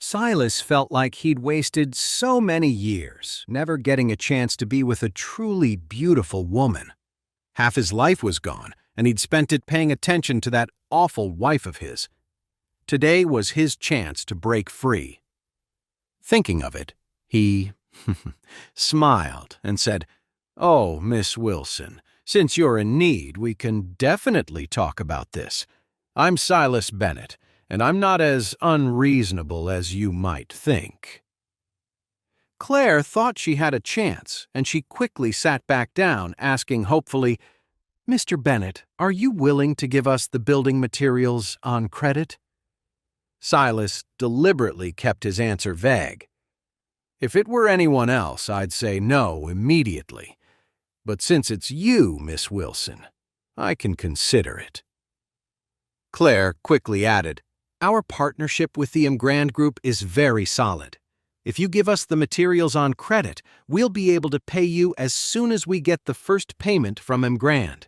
Silas felt like he'd wasted so many years, never getting a chance to be with a truly beautiful woman. Half his life was gone, and he'd spent it paying attention to that awful wife of his. Today was his chance to break free. Thinking of it, he smiled and said, "Oh, Miss Wilson, since you're in need, we can definitely talk about this. I'm Silas Bennett, and I'm not as unreasonable as you might think." Claire thought she had a chance, and she quickly sat back down, asking hopefully, "Mr. Bennett, are you willing to give us the building materials on credit?" Silas deliberately kept his answer vague. "If it were anyone else, I'd say no immediately. But since it's you, Miss Wilson, I can consider it." Claire quickly added, "Our partnership with the Grand Group is very solid. If you give us the materials on credit, we'll be able to pay you as soon as we get the first payment from Grand."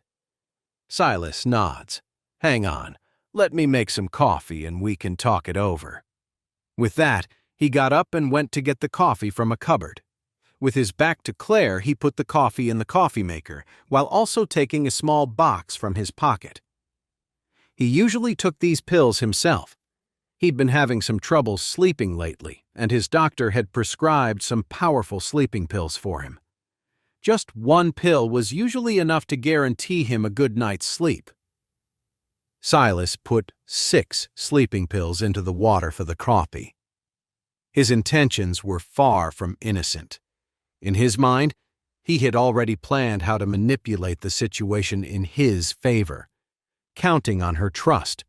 Silas nods. "Hang on, let me make some coffee and we can talk it over." With that, he got up and went to get the coffee from a cupboard. With his back to Claire, he put the coffee in the coffee maker, while also taking a small box from his pocket. He usually took these pills himself. He'd been having some trouble sleeping lately, and his doctor had prescribed some powerful sleeping pills for him. Just one pill was usually enough to guarantee him a good night's sleep. Silas put 6 sleeping pills into the water for the coffee. His intentions were far from innocent. In his mind, he had already planned how to manipulate the situation in his favor, counting on her trust,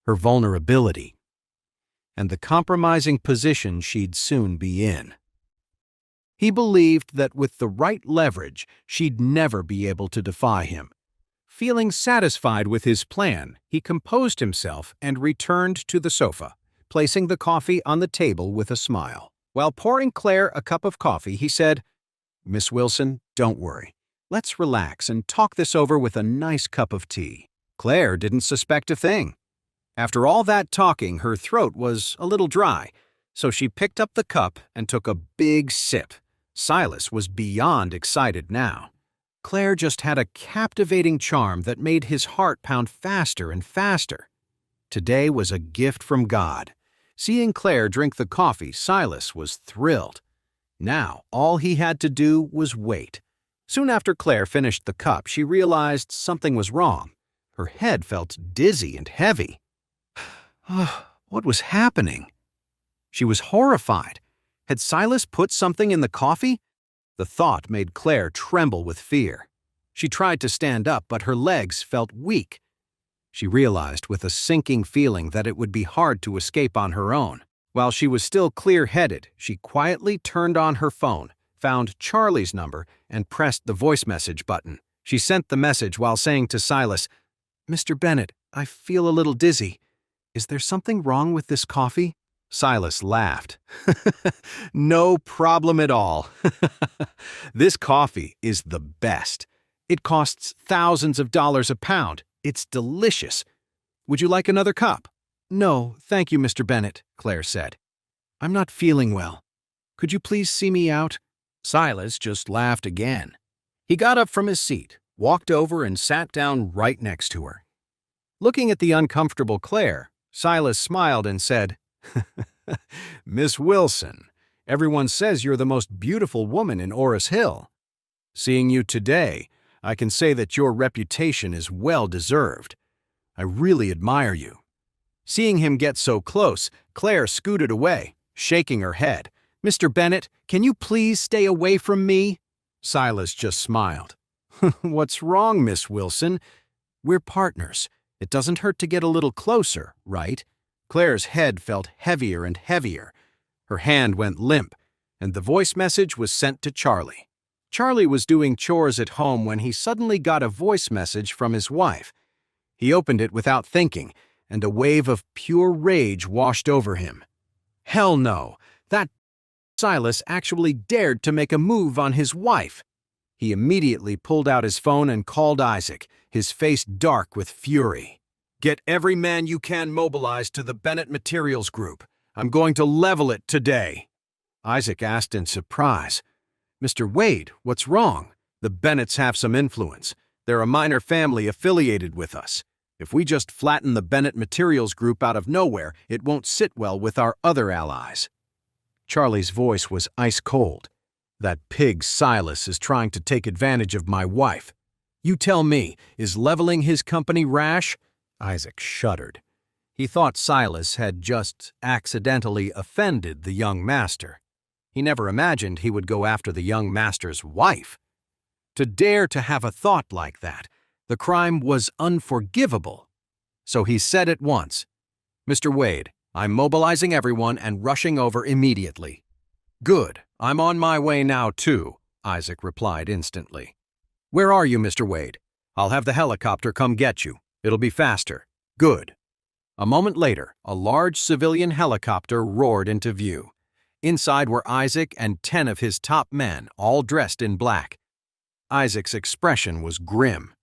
her vulnerability, and the compromising position she'd soon be in. He believed that with the right leverage, she'd never be able to defy him. Feeling satisfied with his plan, he composed himself and returned to the sofa, placing the coffee on the table with a smile. While pouring Claire a cup of coffee, he said, "Miss Wilson, don't worry. Let's relax and talk this over with a nice cup of tea." Claire didn't suspect a thing. After all that talking, her throat was a little dry, so she picked up the cup and took a big sip. Silas was beyond excited now. Claire just had a captivating charm that made his heart pound faster and faster. Today was a gift from God. Seeing Claire drink the coffee, Silas was thrilled. Now, all he had to do was wait. Soon after Claire finished the cup, she realized something was wrong. Her head felt dizzy and heavy. What was happening? She was horrified. Had Silas put something in the coffee? The thought made Claire tremble with fear. She tried to stand up, but her legs felt weak. She realized with a sinking feeling that it would be hard to escape on her own. While she was still clear-headed, she quietly turned on her phone, found Charlie's number, and pressed the voice message button. She sent the message while saying to Silas, "Mr. Bennett, I feel a little dizzy. Is there something wrong with this coffee?" Silas laughed. "No problem at all. This coffee is the best. It costs thousands of dollars a pound. It's delicious. Would you like another cup?" "No, thank you, Mr. Bennett," Claire said. "I'm not feeling well. Could you please see me out?" Silas just laughed again. He got up from his seat, walked over, and sat down right next to her. Looking at the uncomfortable Claire, Silas smiled and said, "Miss Wilson, everyone says you're the most beautiful woman in Orus Hill. Seeing you today, I can say that your reputation is well deserved. I really admire you." Seeing him get so close, Claire scooted away, shaking her head. "Mr. Bennett, can you please stay away from me?" Silas just smiled. "What's wrong, Miss Wilson? We're partners. It doesn't hurt to get a little closer, right?" Claire's head felt heavier and heavier. Her hand went limp, and the voice message was sent to Charlie. Charlie was doing chores at home when he suddenly got a voice message from his wife. He opened it without thinking, and a wave of pure rage washed over him. Hell no! That Silas actually dared to make a move on his wife. He immediately pulled out his phone and called Isaac, his face dark with fury. "Get every man you can mobilized to the Bennett Materials Group. I'm going to level it today." Isaac asked in surprise. "Mr. Wade, what's wrong?" "The Bennetts have some influence. They're a minor family affiliated with us. If we just flatten the Bennett Materials Group out of nowhere, it won't sit well with our other allies." Charlie's voice was ice cold. "That pig Silas is trying to take advantage of my wife. You tell me, is leveling his company rash?" Isaac shuddered. He thought Silas had just accidentally offended the young master. He never imagined he would go after the young master's wife. To dare to have a thought like that, the crime was unforgivable. So he said at once, "Mr. Wade, I'm mobilizing everyone and rushing over immediately." "Good, I'm on my way now too," Isaac replied instantly. "Where are you, Mr. Wade? I'll have the helicopter come get you. It'll be faster." "Good." A moment later, a large civilian helicopter roared into view. Inside were Isaac and 10 of his top men, all dressed in black. Isaac's expression was grim.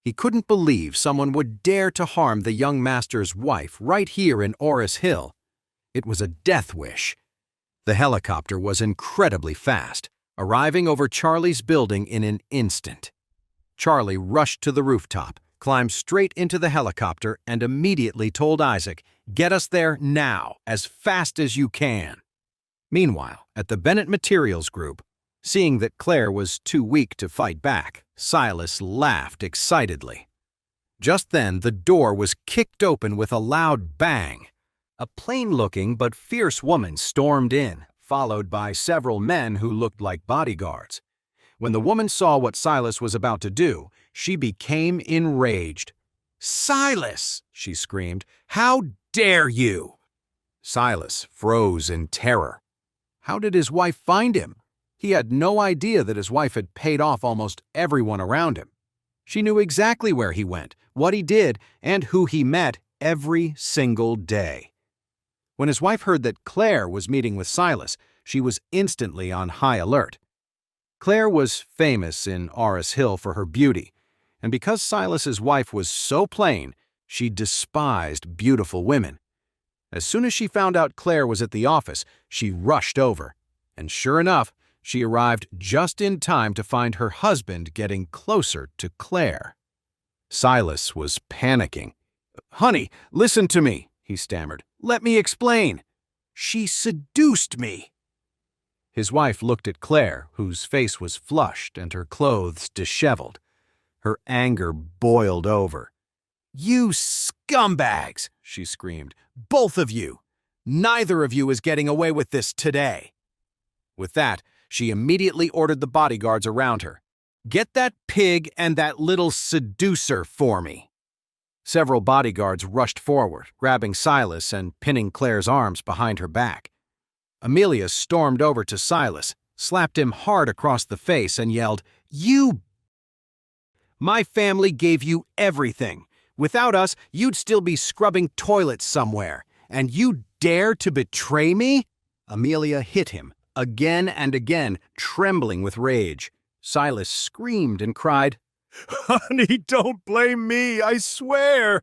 He couldn't believe someone would dare to harm the young master's wife right here in Orus Hill. It was a death wish. The helicopter was incredibly fast, arriving over Charlie's building in an instant. Charlie rushed to the rooftop, climbed straight into the helicopter, and immediately told Isaac, "Get us there now, as fast as you can." Meanwhile, at the Bennett Materials Group, seeing that Claire was too weak to fight back, Silas laughed excitedly. Just then, the door was kicked open with a loud bang. A plain-looking but fierce woman stormed in, followed by several men who looked like bodyguards. When the woman saw what Silas was about to do, she became enraged. "Silas!" she screamed. "How dare you!" Silas froze in terror. How did his wife find him? He had no idea that his wife had paid off almost everyone around him. She knew exactly where he went, what he did, and who he met every single day. When his wife heard that Claire was meeting with Silas, she was instantly on high alert. Claire was famous in Orus Hill for her beauty, and because Silas's wife was so plain, she despised beautiful women. As soon as she found out Claire was at the office, she rushed over, and sure enough, she arrived just in time to find her husband getting closer to Claire. Silas was panicking. "Honey, listen to me," he stammered. "Let me explain. She seduced me." His wife looked at Claire, whose face was flushed and her clothes disheveled. Her anger boiled over. "You scumbags!" she screamed. "Both of you! Neither of you is getting away with this today." With that, she immediately ordered the bodyguards around her. "Get that pig and that little seducer for me." Several bodyguards rushed forward, grabbing Silas and pinning Claire's arms behind her back. Amelia stormed over to Silas, slapped him hard across the face, and yelled, "You! My family gave you everything. Without us, you'd still be scrubbing toilets somewhere. And you dare to betray me?" Amelia hit him, again and again, trembling with rage. Silas screamed and cried, "Honey, don't blame me, I swear."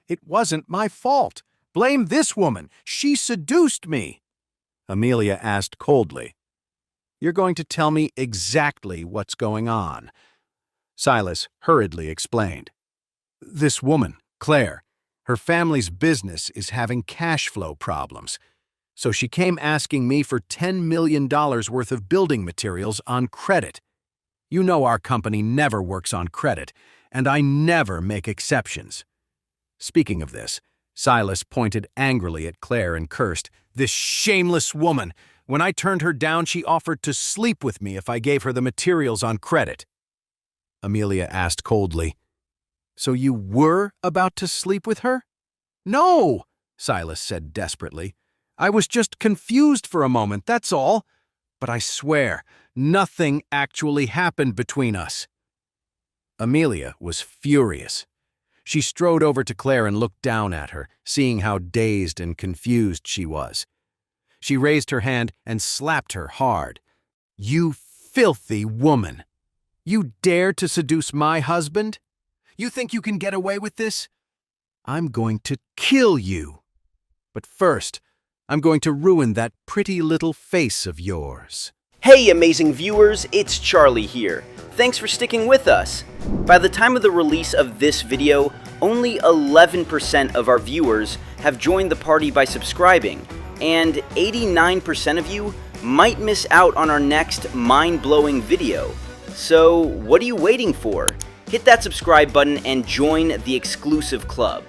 "It wasn't my fault. Blame this woman. She seduced me." Amelia asked coldly, "You're going to tell me exactly what's going on?" Silas hurriedly explained. "This woman, Claire, her family's business is having cash flow problems. So she came asking me for $10 million worth of building materials on credit. You know our company never works on credit, and I never make exceptions." Speaking of this, Silas pointed angrily at Claire and cursed, "This shameless woman! When I turned her down, she offered to sleep with me if I gave her the materials on credit." Amelia asked coldly, "So you were about to sleep with her?" "No," Silas said desperately. "I was just confused for a moment, that's all. But I swear, nothing actually happened between us." Amelia was furious. She strode over to Claire and looked down at her, seeing how dazed and confused she was. She raised her hand and slapped her hard. "You filthy woman! You dare to seduce my husband? You think you can get away with this? I'm going to kill you. But first, I'm going to ruin that pretty little face of yours. Hey amazing viewers, it's Charlie here. Thanks for sticking with us. By the time of the release of this video, only 11% of our viewers have joined the party by subscribing, and 89% of you might miss out on our next mind-blowing video. So what are you waiting for? Hit that subscribe button and join the exclusive club.